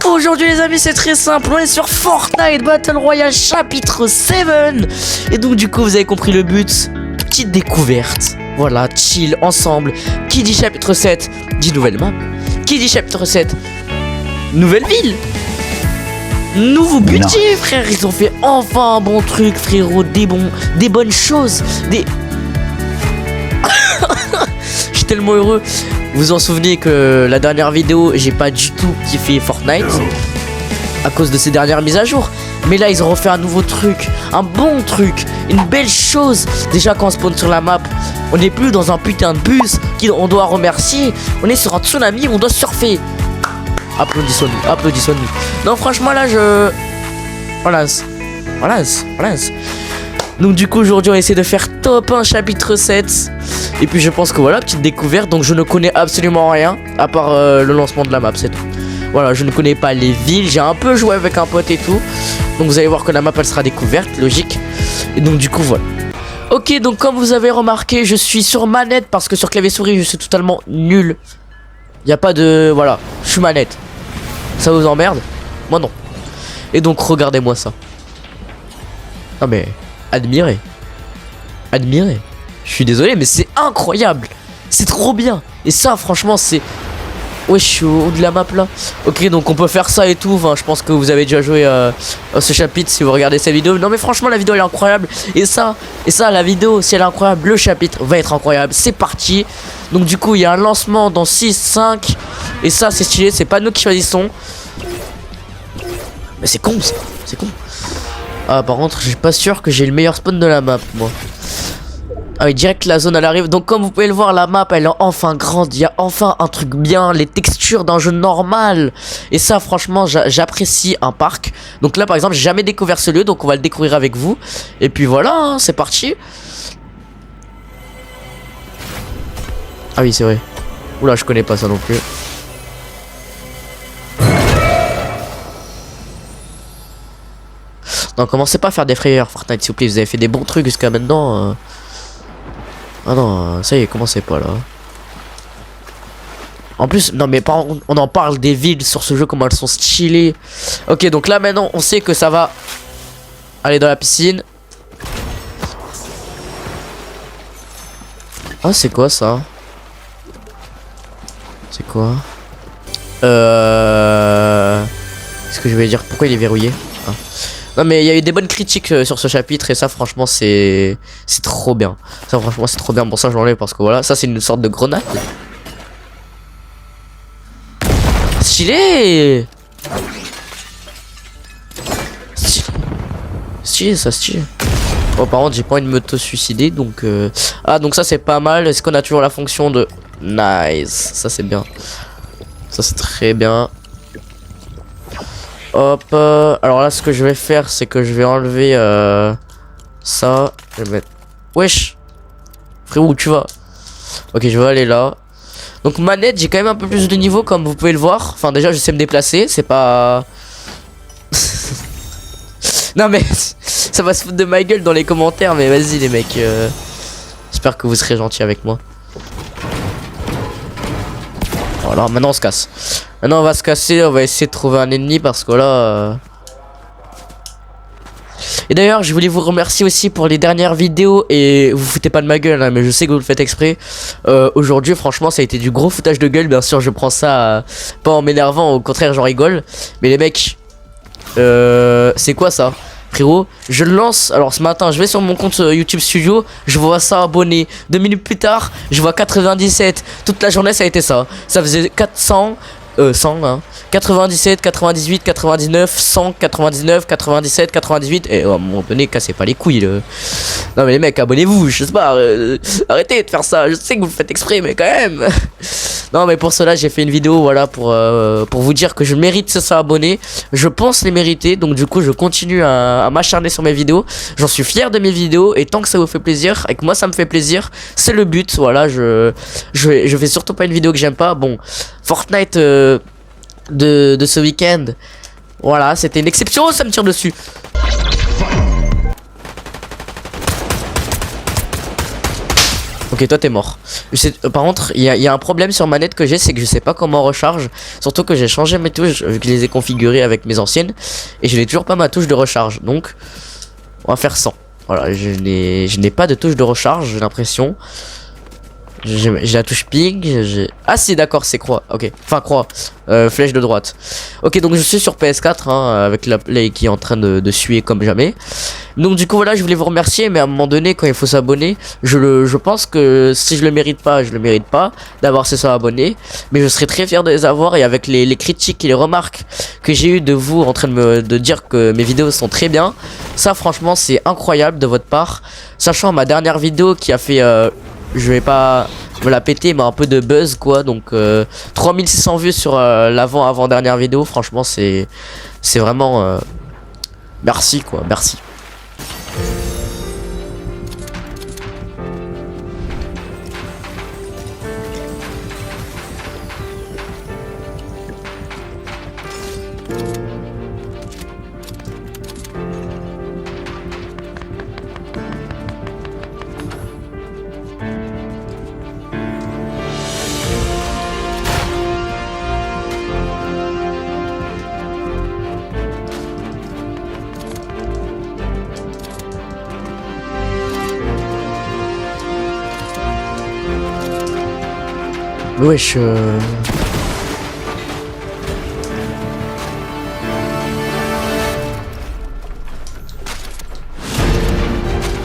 Aujourd'hui les amis c'est très simple, on est sur Fortnite Battle Royale chapitre 7. Et donc du coup vous avez compris le but, petite découverte. Voilà, chill ensemble. Qui dit chapitre 7 dit nouvelle map. Qui dit chapitre 7 nouvelle ville. Nouveau budget frère, ils ont fait enfin un bon truc frérot, des bonnes choses, Je suis tellement heureux. Vous vous en souvenez que la dernière vidéo j'ai pas du tout kiffé Fortnite à cause de ces dernières mises à jour. Mais là ils ont refait un nouveau truc, un bon truc, une belle chose. Déjà quand on spawn sur la map, on n'est plus dans un putain de bus on doit remercier. On est sur un tsunami, on doit surfer. Applaudissons-nous, applaudissons-nous. Non franchement là je... Voilà. Donc du coup aujourd'hui on essaie de faire top 1 chapitre 7. Et puis je pense que voilà, petite découverte. Donc je ne connais absolument rien à part le lancement de la map, c'est tout. Voilà, je ne connais pas les villes. J'ai un peu joué avec un pote et tout. Donc vous allez voir que la map elle sera découverte, logique. Et donc du coup voilà. Ok, donc comme vous avez remarqué, je suis sur manette parce que sur clavier souris je suis totalement nul. Y a pas de... Voilà, je suis manette. Ça vous emmerde? Moi non. Et donc regardez-moi ça. Non mais... Admirez. Je suis désolé mais c'est incroyable. C'est trop bien. Et ça franchement c'est... Ouais je suis au haut de la map là. Ok donc on peut faire ça et tout. Enfin je pense que vous avez déjà joué à ce chapitre si vous regardez cette vidéo. Non mais franchement la vidéo elle est incroyable. Et ça la vidéo si elle est incroyable, le chapitre va être incroyable. C'est parti. Donc du coup il y a un lancement dans 6, 5. Et ça c'est stylé, c'est pas nous qui choisissons. Mais c'est con ça, c'est con. Ah par contre je suis pas sûr que j'ai le meilleur spawn de la map moi. Ah oui direct la zone elle arrive. Donc comme vous pouvez le voir la map elle est enfin grande. Il y a enfin un truc bien. Les textures d'un jeu normal. Et ça franchement j'apprécie un parc. Donc là par exemple j'ai jamais découvert ce lieu. Donc on va le découvrir avec vous. Et puis voilà hein, c'est parti. Ah oui c'est vrai. Oula je connais pas ça non plus. Non commencez pas à faire des frayeurs Fortnite s'il vous plaît. Vous avez fait des bons trucs jusqu'à maintenant. Ah non, ça y est, commencez pas là. En plus, non mais on en parle des villes sur ce jeu, comment elles sont stylées. Ok, donc là maintenant, on sait que ça va aller dans la piscine. Ah, c'est quoi ça? C'est quoi? Qu'est-ce que je vais dire? Pourquoi il est verrouillé? Ah. Non mais il y a eu des bonnes critiques sur ce chapitre et ça franchement c'est trop bien. Ça franchement c'est trop bien. Bon ça je l'enlève parce que voilà, ça c'est une sorte de grenade. Stylé. Stylé ça stylé. Bon par contre j'ai pas envie de m'auto-suicider donc ah donc ça c'est pas mal. Est-ce qu'on a toujours la fonction de nice? Ça c'est bien. Ça c'est très bien. Hop, alors là ce que je vais faire c'est que je vais enlever ça, je vais mettre... Wesh frérot où tu vas? Ok je vais aller là. Donc manette j'ai quand même un peu plus de niveau comme vous pouvez le voir. Enfin déjà je sais me déplacer, c'est pas... Non mais ça va se foutre de ma gueule dans les commentaires. Mais vas-y les mecs, j'espère que vous serez gentils avec moi. Voilà maintenant on se casse. Maintenant on va se casser, on va essayer de trouver un ennemi parce que là... Et d'ailleurs je voulais vous remercier aussi pour les dernières vidéos. Et vous foutez pas de ma gueule hein, mais je sais que vous le faites exprès. Aujourd'hui franchement ça a été du gros foutage de gueule. Bien sûr je prends ça pas en m'énervant, au contraire j'en rigole. Mais les mecs, c'est quoi ça? Frérot, je le lance. Alors ce matin je vais sur mon compte YouTube Studio, je vois ça abonné. 2 minutes plus tard je vois 97. Toute la journée ça a été ça. Ça faisait 400 100 hein. 97, 98, 99, 100, 99, 97, 98. Et à un moment donné cassez pas les couilles là. Non mais les mecs abonnez-vous, je sais pas, arrêtez de faire ça. Je sais que vous le faites exprès mais quand même. Non mais pour cela j'ai fait une vidéo voilà pour vous dire que je mérite ce abonné. Je pense les mériter. Donc du coup je continue à m'acharner sur mes vidéos. J'en suis fier de mes vidéos. Et tant que ça vous fait plaisir, avec moi ça me fait plaisir. C'est le but. Voilà je fais surtout pas une vidéo que j'aime pas. Bon Fortnite de ce week-end. Voilà c'était une exception. Ça me tire dessus. Ok, toi t'es mort. Par contre, il y a un problème sur manette que j'ai, c'est que je sais pas comment on recharge. Surtout que j'ai changé mes touches, vu que je les ai configurées avec mes anciennes. Et je n'ai toujours pas ma touche de recharge. Donc, on va faire 100. Voilà, je n'ai pas de touche de recharge, j'ai l'impression. J'ai la touche ping. Ah si, d'accord, c'est croix. Ok, enfin croix. Flèche de droite. Ok, donc je suis sur PS4 hein, avec la play qui est en train de suer comme jamais. Donc du coup voilà, je voulais vous remercier, mais à un moment donné, quand il faut s'abonner, je pense que si je le mérite pas, je le mérite pas d'avoir ces 100 abonnés, mais je serais très fier de les avoir. Et avec les critiques et les remarques que j'ai eu de vous en train de dire que mes vidéos sont très bien, ça franchement c'est incroyable de votre part, sachant ma dernière vidéo qui a fait je vais pas me la péter, mais un peu de buzz quoi. Donc 3600 vues sur avant dernière vidéo. Franchement c'est vraiment merci quoi, merci. Wesh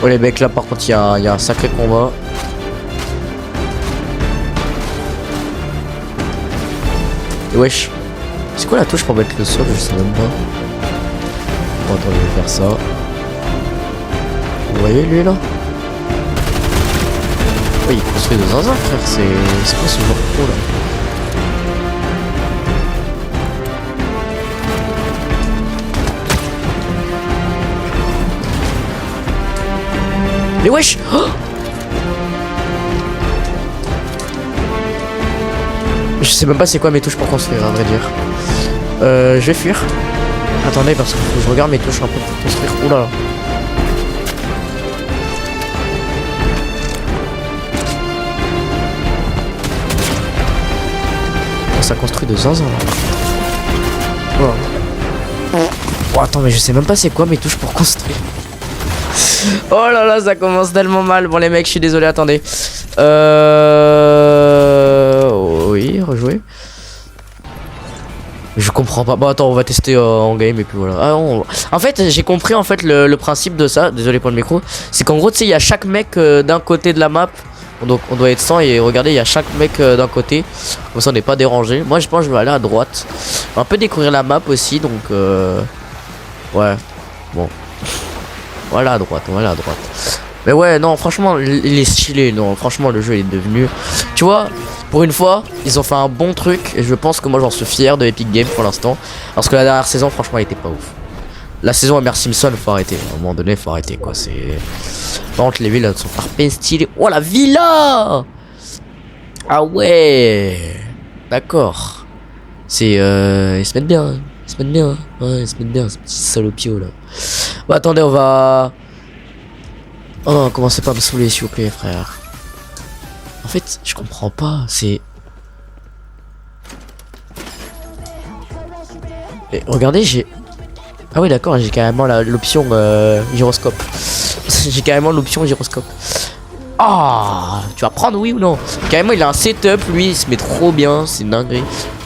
oh les mecs là par contre il y a un sacré combat. Et wesh, c'est quoi la touche pour mettre le sol? Je sais même pas. Bon, attends, je vais faire ça. Vous voyez lui là? Oui, il construit de zinzin frère, c'est quoi ce genre de pro là? Mais wesh oh, je sais même pas c'est quoi mes touches pour construire à vrai dire. Je vais fuir. Attendez parce que faut que je regarde mes touches un peu pour construire. Oula. Ça construit de zinzin là. Oh, attends mais je sais même pas c'est quoi mes touches pour construire. Oh là là, ça commence tellement mal. Bon les mecs, je suis désolé, attendez. Oui, rejouer. Je comprends pas. Bon attends, on va tester en game et puis voilà. Ah, en fait, j'ai compris en fait le principe de ça. Désolé pour le micro. C'est qu'en gros, tu sais, il y a chaque mec d'un côté de la map. Donc on doit être 100 et regardez, il y a chaque mec d'un côté. Comme ça, on n'est pas dérangé. Moi, je pense que je vais aller à droite. On va un peu découvrir la map aussi, donc ouais. Bon. Voilà à droite, voilà à droite. Mais ouais, non, franchement, il est stylé. Non, franchement, le jeu il est devenu. Tu vois, pour une fois, ils ont fait un bon truc. Et je pense que moi, j'en suis fier de Epic Games pour l'instant. Parce que la dernière saison, franchement, elle était pas ouf. La saison Homer Simpson, faut arrêter. À un moment donné, faut arrêter quoi. C'est. Par contre, les villes elles sont parfaites, stylées. Oh la villa! Ah ouais! D'accord. C'est. Ils se mettent bien. Hein. Ils se mettent bien. Hein. Ouais, ils se mettent bien, ces petits salopios là. Bah attendez, on va... Oh non, commencez pas à me saouler s'il vous plaît frère. En fait, je comprends pas, c'est... Et regardez, j'ai... Ah oui d'accord, j'ai carrément l'option gyroscope. J'ai carrément l'option gyroscope. Ah, tu vas prendre oui ou non? Carrément il a un setup, lui il se met trop bien, c'est une dinguerie.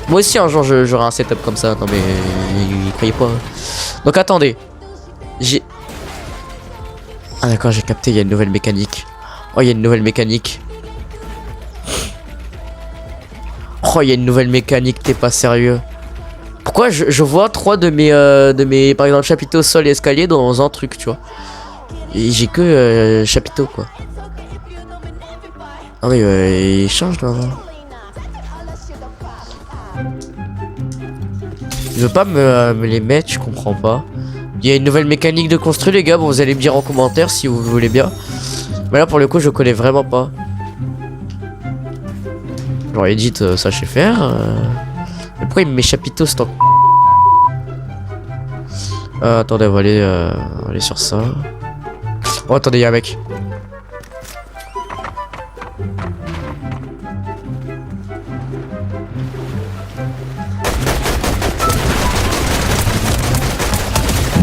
Moi aussi un jour j'aurai un setup comme ça, non mais... Il croyait pas. Donc attendez. J'ai... Ah d'accord, j'ai capté, il y a une nouvelle mécanique. Oh, il y a une nouvelle mécanique. Oh, il y a une nouvelle mécanique, t'es pas sérieux. Pourquoi je vois 3 de mes par exemple chapiteaux sol et escalier dans un truc, tu vois. Et j'ai que chapiteaux quoi. Ah oui, il change là. Il veut pas me les mettre, je comprends pas. Il y a une nouvelle mécanique de construire les gars, bon vous allez me dire en commentaire si vous voulez bien. Mais là pour le coup je connais vraiment pas. Genre edit ça je sais faire. Mais pourquoi il me met chapiteau ce temps? Attendez, on va aller sur ça. Oh attendez, il y a un mec.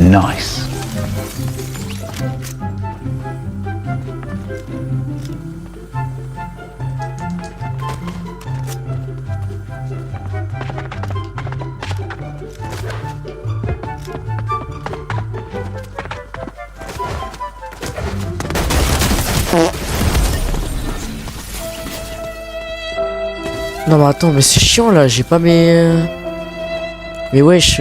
Nice. Non mais attends, mais c'est chiant là, j'ai pas mes... Mais wesh...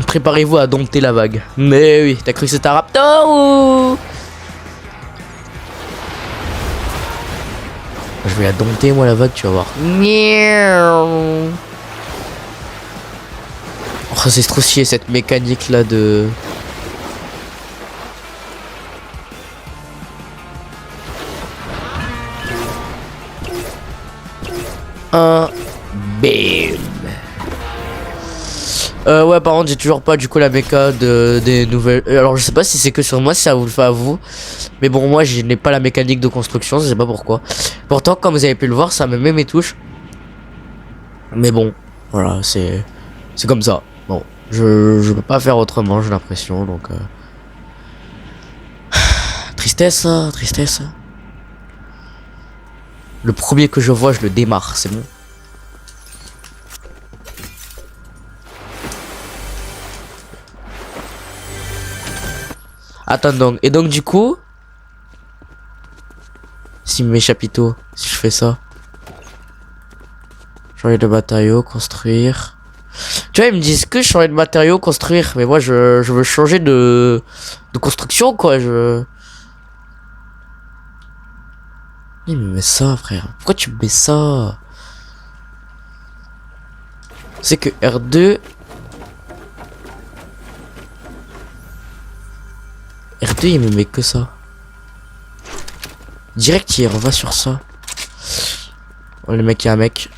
Préparez-vous à dompter la vague. Mais oui, t'as cru que c'était un raptor ou... Je vais la dompter moi la vague, tu vas voir. Miaou. Oh, c'est trop chier cette mécanique là de... Un bim. Ouais, par contre j'ai toujours pas du coup la méca des nouvelles. Alors je sais pas si c'est que sur moi, si ça vous le fait à vous, mais bon, moi je n'ai pas la mécanique de construction, je sais pas pourquoi. Pourtant comme vous avez pu le voir, ça me met mes touches. Mais bon, voilà, c'est comme ça. Bon, je peux pas faire autrement, j'ai l'impression, donc tristesse, tristesse. Le premier que je vois, je le démarre, c'est bon. Attends donc, et donc du coup, si mes chapiteaux, si je fais ça, changer de matériaux, construire. Tu vois, ils me disent que changer de matériaux, construire, mais moi je veux changer de construction quoi, Il me met ça, frère. Pourquoi tu me mets ça? C'est que R2... R2, il me met que ça. Direct, il revient sur ça. Oh, le mec, il y a un mec.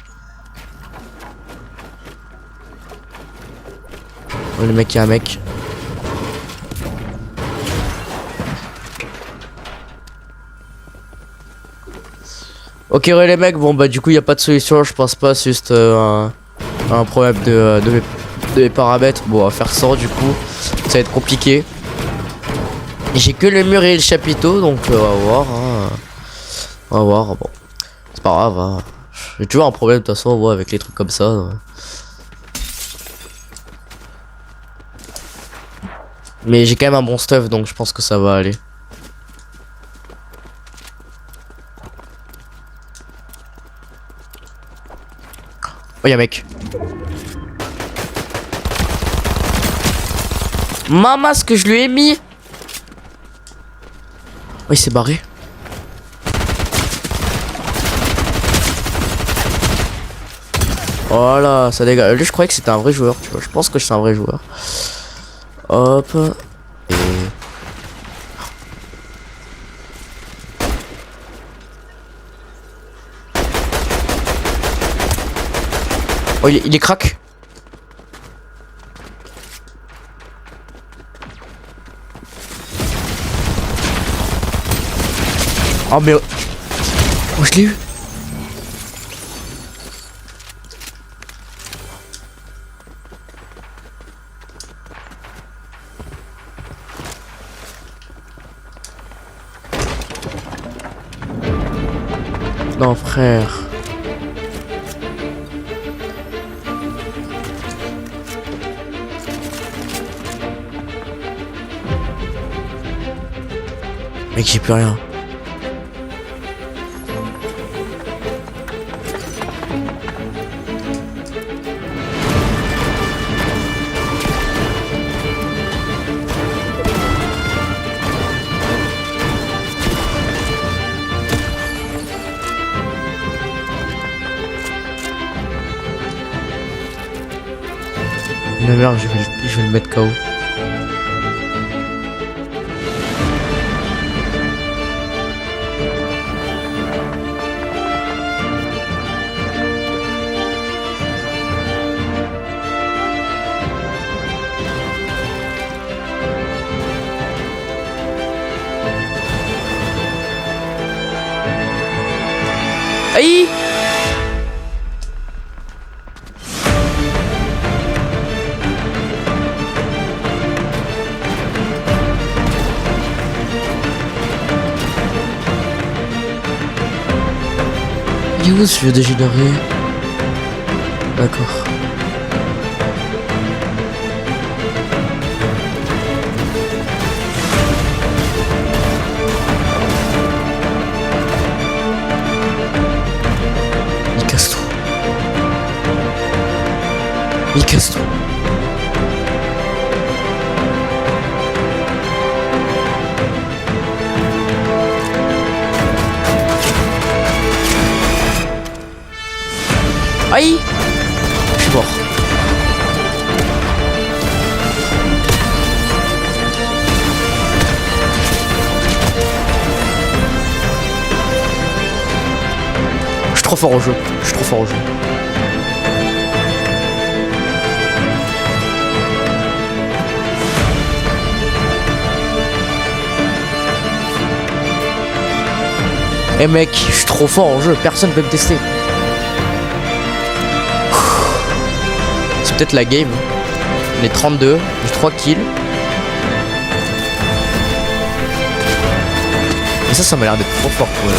Oh, le mec, il y a un mec. Ok, ouais, les mecs, bon, bah, du coup, il n'y a pas de solution, je pense pas, c'est juste un problème de mes paramètres. Bon, à faire ça, du coup, ça va être compliqué. J'ai que le mur et le chapiteau, donc on va voir. Hein. On va voir, bon. C'est pas grave, hein. J'ai toujours un problème, de toute façon, ouais, avec les trucs comme ça. Hein. Mais j'ai quand même un bon stuff, donc je pense que ça va aller. Oh, y'a un mec. Maman, ce que je lui ai mis. Oh, il s'est barré. Voilà, ça dégage. Lui, je croyais que c'était un vrai joueur, tu vois. Je pense que c'est un vrai joueur. Hop. Et... Oh, il est crack. Oh, mais... Oh, je l'ai eu. Non, frère. Mec, j'ai plus rien. La merde, je vais le mettre KO. Aïe! Il est où ce vieux dégénéré? D'accord. Il casse tout. Il casse tout. Aïe! Je suis mort. Je suis trop fort au jeu. Je suis trop fort au jeu. Eh mec, je suis trop fort en jeu. Personne peut me tester. C'est peut-être la game. On est 32, j'ai 3 kills. Et ça m'a l'air d'être trop fort pour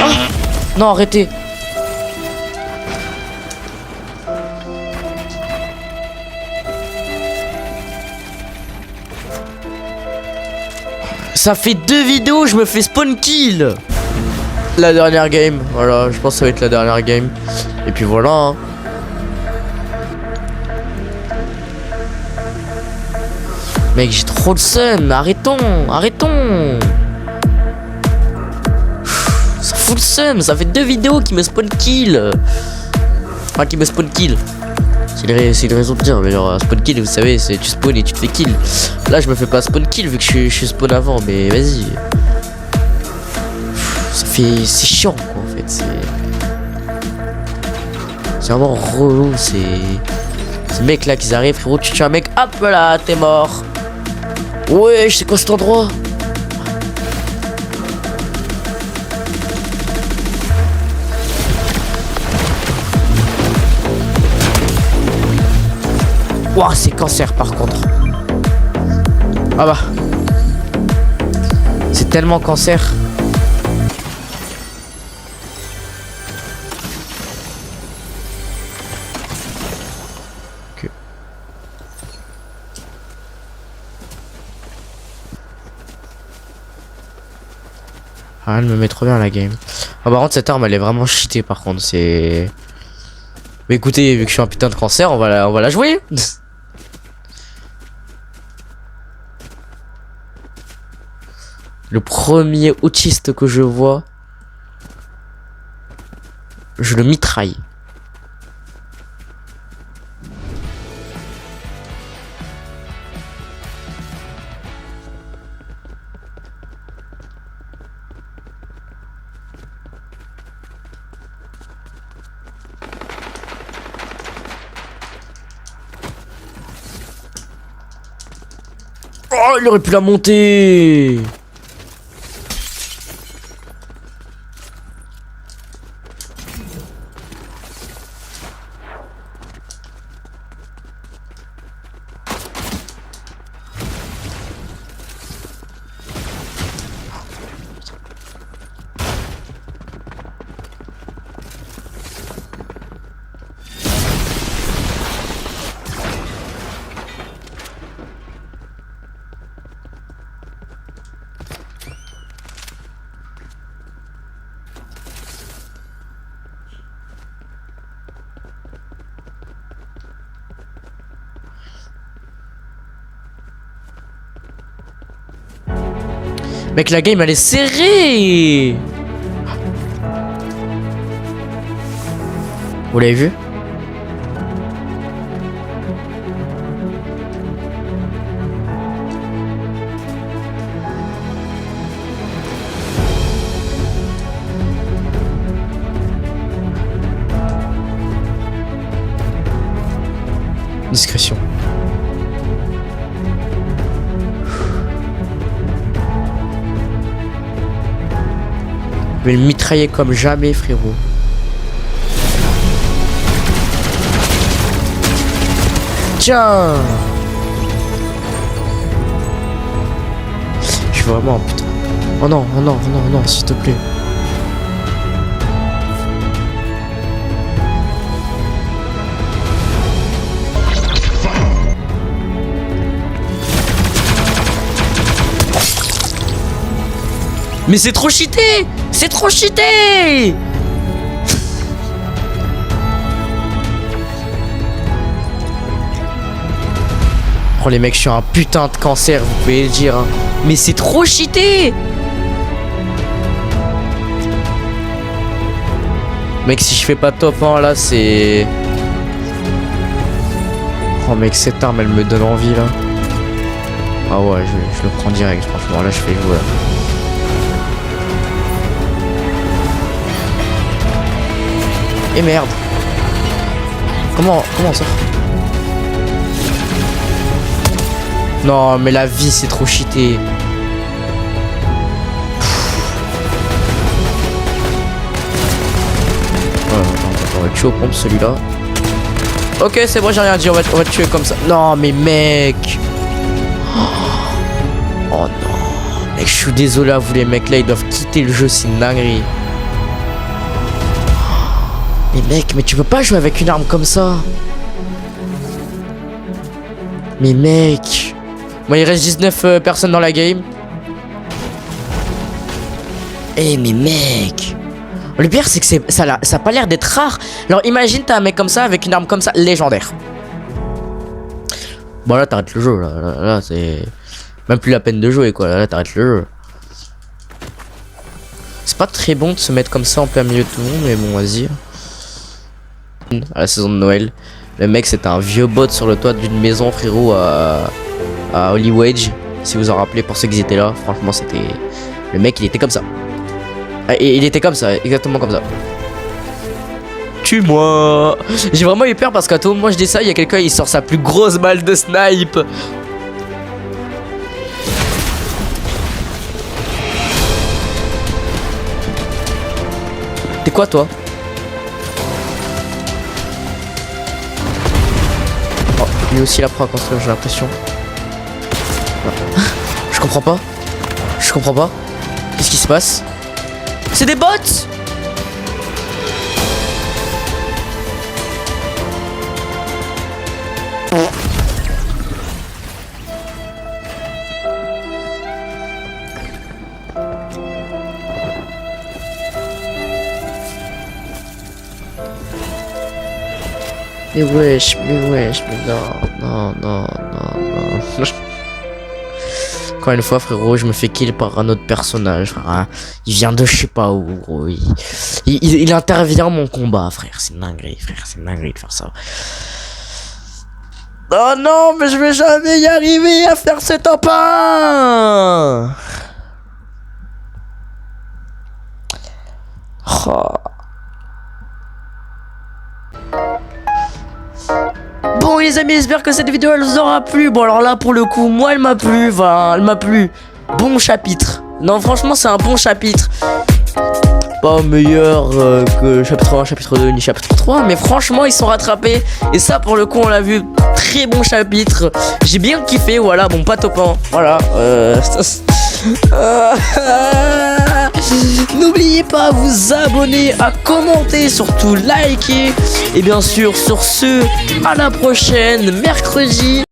ah non, arrêtez. Ça fait 2 vidéos, je me fais spawn kill. La dernière game, voilà, je pense que ça va être la dernière game. Et puis voilà hein. Mec, j'ai trop de seum, arrêtons, arrêtons. Ça fout le seum, ça fait 2 vidéos qui me spawn kill. Enfin, qui me spawn kill. C'est une raison de dire, mais genre, spawn kill, vous savez, c'est tu spawn et tu te fais kill. Là, je me fais pas spawn kill vu que je suis spawn avant, mais vas-y. C'est chiant, quoi, en fait, c'est vraiment relou, Ces mecs là qui arrivent, frérot, tu tues un mec, hop là, t'es mort. Ouais, c'est quoi cet endroit? Ouah, c'est cancer par contre. Ah bah. C'est tellement cancer. Ok. Ah, elle me met trop bien la game. Ah, par contre, cette arme elle est vraiment cheatée par contre. C'est. Mais écoutez, vu que je suis un putain de cancer, on va la jouer. Le premier autiste que je vois, je le mitraille. Oh, il aurait pu la monter. Mec, la game elle est serrée. Vous l'avez vu? Discrétion. Je vais le mitrailler comme jamais, frérot. Tiens. Je suis vraiment putain. Oh non, oh non, oh non, oh non, s'il te plaît. Mais c'est trop cheaté. C'est trop cheaté. Oh les mecs, je suis un putain de cancer, vous pouvez le dire. Hein. Mais c'est trop cheaté. Mec, si je fais pas top 1 là, c'est... Oh mec, cette arme, elle me donne envie là. Ah ouais, je le prends direct, franchement, là je fais jouer. Et merde. Comment ça? Non, mais la vie, c'est trop cheaté. On va le tuer aux pompes celui-là. Ok, c'est bon, j'ai rien dit, on va le tuer comme ça. Non, mais mec. Oh non. Mec, je suis désolé à vous les mecs, là, ils doivent quitter le jeu, c'est une dinguerie. Mais mec, mais tu peux pas jouer avec une arme comme ça. Mais mec. Bon, il reste 19 personnes dans la game. Eh mais mec. Le pire c'est que ça a pas l'air d'être rare. Alors imagine t'as un mec comme ça avec une arme comme ça légendaire. Bon là t'arrêtes le jeu là c'est même plus la peine de jouer quoi. Là t'arrêtes le jeu. C'est pas très bon de se mettre comme ça en plein milieu de tout le monde mais bon vas-y. À la saison de Noël, le mec c'était un vieux bot sur le toit d'une maison frérot à Hollywedge. Si vous en rappelez pour ceux qui étaient là, franchement c'était... Le mec il était comme ça. Et il était comme ça, exactement comme ça. Tue-moi. J'ai vraiment eu peur parce qu'à tout moment je dis ça, il y a quelqu'un il sort sa plus grosse balle de snipe. T'es quoi toi? Oh, lui aussi la pro à construire, j'ai l'impression. Je comprends pas. Je comprends pas. Qu'est-ce qui se passe? C'est des bots! Mais wesh, mais non. Encore une fois frérot, je me fais kill par un autre personnage, frère. Il vient de je sais pas où, gros. Il intervient mon combat, frère. C'est une dinguerie, frère. C'est une dinguerie de faire ça. Oh non, mais je vais jamais y arriver à faire ce top 1. Oh. Bon les amis, j'espère que cette vidéo elle vous aura plu. Bon alors là pour le coup moi elle m'a plu. Enfin elle m'a plu. Bon chapitre. Non franchement c'est un bon chapitre. Pas meilleur que chapitre 1, chapitre 2 ni chapitre 3. Mais franchement ils sont rattrapés. Et ça pour le coup on l'a vu. Très bon chapitre. J'ai bien kiffé. Voilà bon pas top 1. Voilà n'oubliez pas à vous abonner, à commenter, surtout liker. Et bien sûr sur ce, à la prochaine mercredi.